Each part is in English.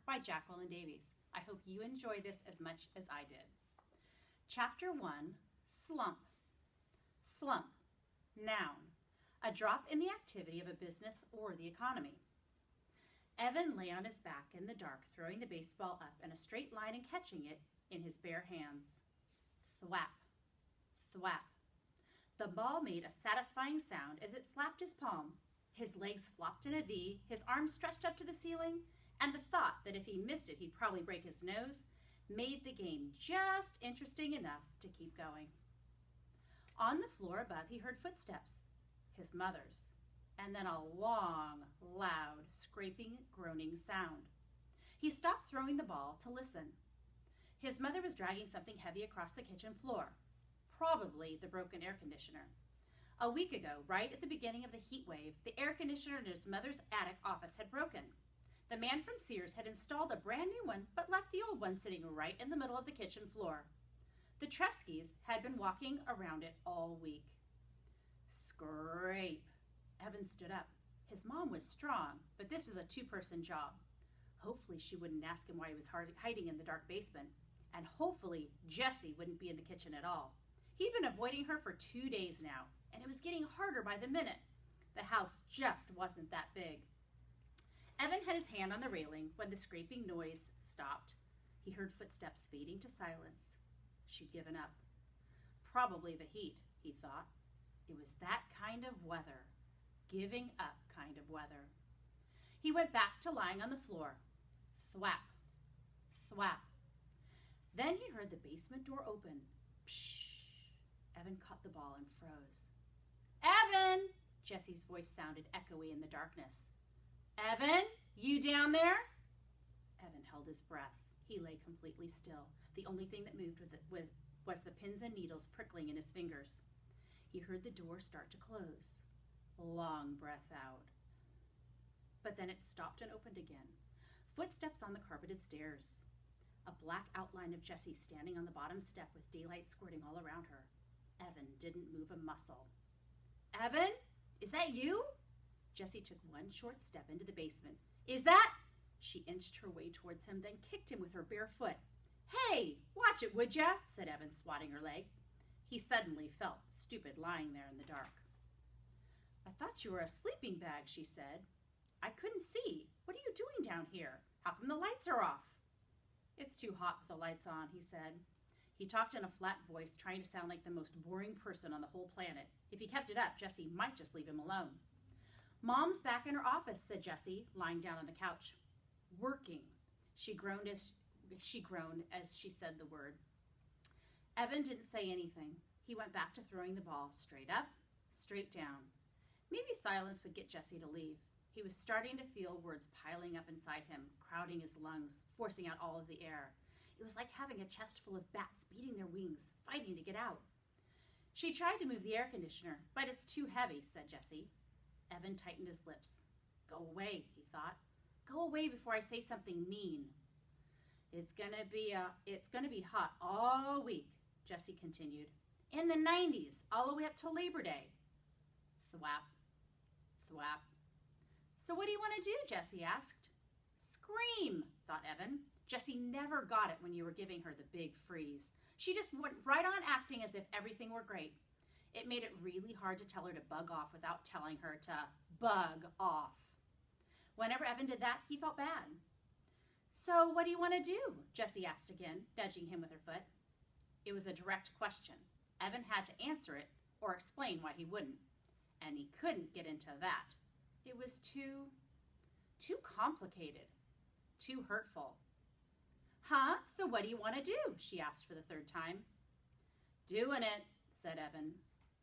by Jacqueline Davies. I hope you enjoy this as much as I did. Chapter 1, Slump. Slump, noun, a drop in the activity of a business or the economy. Evan lay on his back in the dark, throwing the baseball up in a straight line and catching it in his bare hands. Thwap, thwap. The ball made a satisfying sound as it slapped his palm. His legs flopped in a V, his arms stretched up to the ceiling, and the thought that if he missed it he'd probably break his nose made the game just interesting enough to keep going. On the floor above he heard footsteps, his mother's, and then a long, loud, scraping, groaning sound. He stopped throwing the ball to listen. His mother was dragging something heavy across the kitchen floor, probably the broken air conditioner. A week ago, right at the beginning of the heat wave, the air conditioner in his mother's attic office had broken. The man from Sears had installed a brand new one, but left the old one sitting right in the middle of the kitchen floor. The Treskys had been walking around it all week. Scrape. Evan stood up. His mom was strong, but this was a two-person job. Hopefully she wouldn't ask him why he was hiding in the dark basement, and hopefully Jessie wouldn't be in the kitchen at all. He'd been avoiding her for 2 days now, and it was getting harder by the minute. The house just wasn't that big. Evan had his hand on the railing when the scraping noise stopped. He heard footsteps fading to silence. She'd given up. Probably the heat, he thought. It was that kind of weather. Giving up kind of weather. He went back to lying on the floor. Thwap, thwap. Then he heard the basement door open. Psh! Evan caught the ball and froze. Evan! Jessie's voice sounded echoey in the darkness. Evan, you down there? Evan held his breath. He lay completely still. The only thing that moved was the pins and needles prickling in his fingers. He heard the door start to close. Long breath out. But then it stopped and opened again. Footsteps on the carpeted stairs. A black outline of Jessie standing on the bottom step with daylight squirting all around her. Evan didn't move a muscle. Evan, is that you? Jessie took one short step into the basement. Is that? She inched her way towards him, then kicked him with her bare foot. Hey, watch it, would ya? Said Evan, swatting her leg. He suddenly felt stupid lying there in the dark. I thought you were a sleeping bag, she said. I couldn't see. What are you doing down here? How come the lights are off? It's too hot with the lights on, he said. He talked in a flat voice, trying to sound like the most boring person on the whole planet. If he kept it up, Jessie might just leave him alone. Mom's back in her office, said Jessie, lying down on the couch. Working, she groaned as she said the word. Evan didn't say anything. He went back to throwing the ball straight up, straight down. Maybe silence would get Jessie to leave. He was starting to feel words piling up inside him, crowding his lungs, forcing out all of the air. It was like having a chest full of bats beating their wings, fighting to get out. She tried to move the air conditioner, but it's too heavy, said Jessie. Evan tightened his lips. Go away, he thought. Go away before I say something mean. It's gonna be hot all week, Jessie continued. In the 90s, all the way up to Labor Day. Thwap, thwap. So what do you want to do? Jessie asked. Scream, thought Evan. Jessie never got it when you were giving her the big freeze. She just went right on acting as if everything were great. It made it really hard to tell her to bug off without telling her to bug off. Whenever Evan did that, he felt bad. So what do you want to do? Jessie asked again, nudging him with her foot. It was a direct question. Evan had to answer it or explain why he wouldn't. And he couldn't get into that. It was too complicated, too hurtful. Huh? So what do you want to do? She asked for the third time. Doing it, said Evan.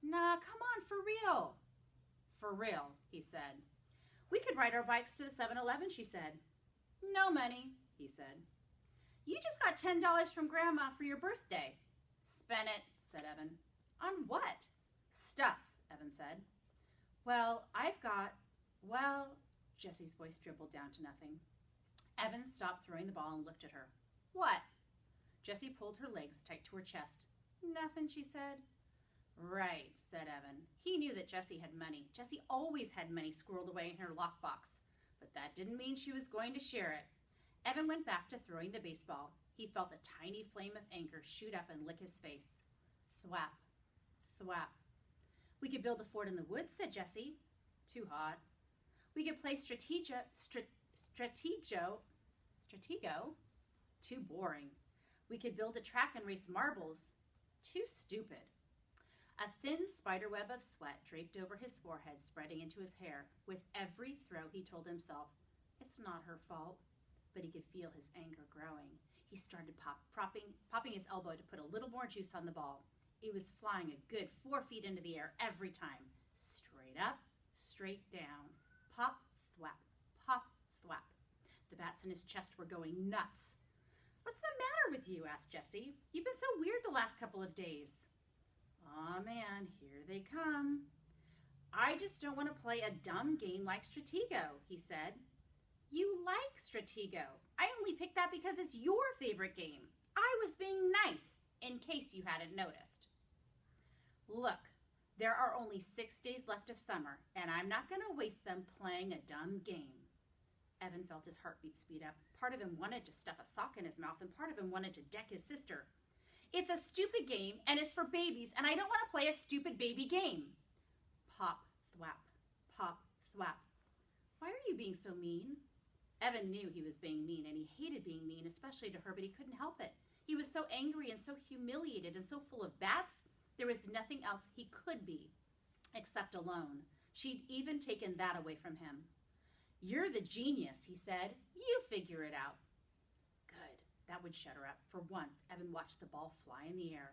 Nah, come on, for real. For real, he said. We could ride our bikes to the 7-Eleven, she said. No money, he said. You just got $10 from Grandma for your birthday. Spend it, said Evan. On what? Stuff, Evan said. Well, Jessie's voice dribbled down to nothing. Evan stopped throwing the ball and looked at her. What? Jessie pulled her legs tight to her chest. Nothing, she said. Right, said Evan. He knew that Jessie had money. Jessie always had money squirreled away in her lockbox. But that didn't mean she was going to share it. Evan went back to throwing the baseball. He felt a tiny flame of anger shoot up and lick his face. Thwap, thwap. We could build a fort in the woods, said Jessie. Too hot. We could play Stratego. Too boring. We could build a track and race marbles. Too stupid. A thin spiderweb of sweat draped over his forehead, spreading into his hair. With every throw, he told himself, it's not her fault. But he could feel his anger growing. He started popping his elbow to put a little more juice on the ball. It was flying a good 4 feet into the air every time. Straight up, straight down. Pop, thwap, pop, thwap. The bats in his chest were going nuts. What's the matter with you? Asked Jessie. You've been so weird the last couple of days. Aw, man, here they come. I just don't want to play a dumb game like Stratego, he said. You like Stratego. I only picked that because it's your favorite game. I was being nice, in case you hadn't noticed. Look, there are only 6 days left of summer, and I'm not going to waste them playing a dumb game. Evan felt his heartbeat speed up. Part of him wanted to stuff a sock in his mouth, and part of him wanted to deck his sister. It's a stupid game, and it's for babies, and I don't want to play a stupid baby game. Pop, thwap, pop, thwap. Why are you being so mean? Evan knew he was being mean, and he hated being mean, especially to her, but he couldn't help it. He was so angry and so humiliated and so full of bats, there was nothing else he could be, except alone. She'd even taken that away from him. You're the genius, he said. You figure it out. Good. That would shut her up. For once, Evan watched the ball fly in the air.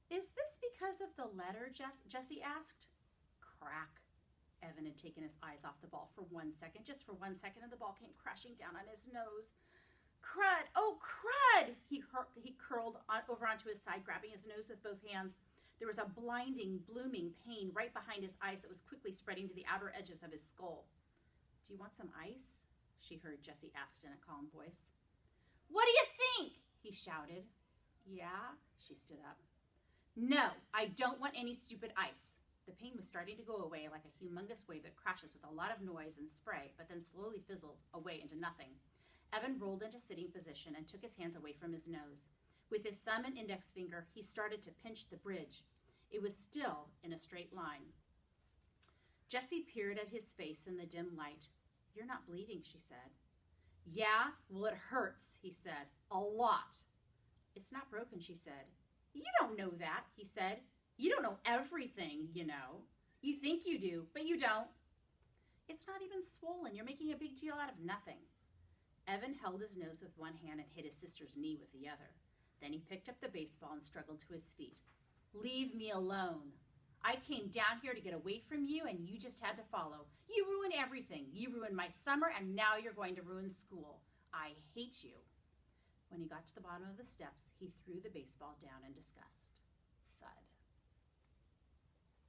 Is this because of the letter, Jessie asked? Crack. Evan had taken his eyes off the ball for 1 second, just for 1 second, and the ball came crashing down on his nose. Crud! Oh, crud! He curled over onto his side, grabbing his nose with both hands. There was a blinding, blooming pain right behind his eyes that was quickly spreading to the outer edges of his skull. Do you want some ice? She heard Jessie ask in a calm voice. What do you think? He shouted. Yeah, she stood up. No, I don't want any stupid ice. The pain was starting to go away like a humongous wave that crashes with a lot of noise and spray, but then slowly fizzled away into nothing. Evan rolled into sitting position and took his hands away from his nose. With his thumb and index finger, he started to pinch the bridge. It was still in a straight line. Jessie peered at his face in the dim light. You're not bleeding, she said. Yeah, well, it hurts, he said. A lot. It's not broken, she said. You don't know that, he said. You don't know everything, you know. You think you do, but you don't. It's not even swollen. You're making a big deal out of nothing. Evan held his nose with one hand and hit his sister's knee with the other. Then he picked up the baseball and struggled to his feet. Leave me alone. I came down here to get away from you, and you just had to follow. You ruined everything. You ruined my summer, and now you're going to ruin school. I hate you. When he got to the bottom of the steps, he threw the baseball down in disgust.